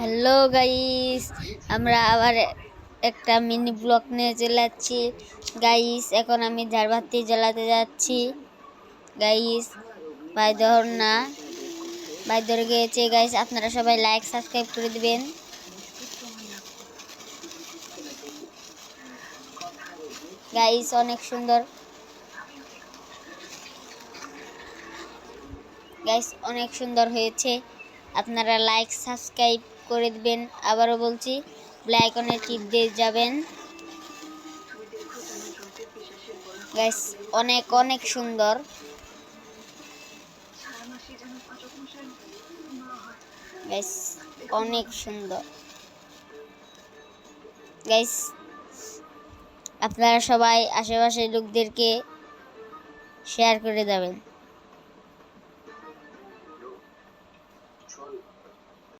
Hello guys, আমরা আবার একটা মিনি ব্লগ নিয়ে চলে যাচ্ছি গাইস। এখন আমি ঝাড়বাতি জ্বালাতে যাচ্ছি গাইস। ভাই ধর না, ভাই ধরে গিয়েছে গাইস। আপনারা সবাই লাইক সাবস্ক্রাইব করে দিবেন গাইস। অনেক সুন্দর গাইস, অনেক সুন্দর হয়েছে। আপনারা লাইক সাবস্ক্রাইব করে দিবেন। আবারও বলছি, বেল আইকনে টিপ দিয়ে যাবেন গাইস। অনেক অনেক সুন্দর গাইস, অনেক সুন্দর গাইস। আপনারা সবাই আশেপাশের লোকদেরকে শেয়ার করে যাবেন।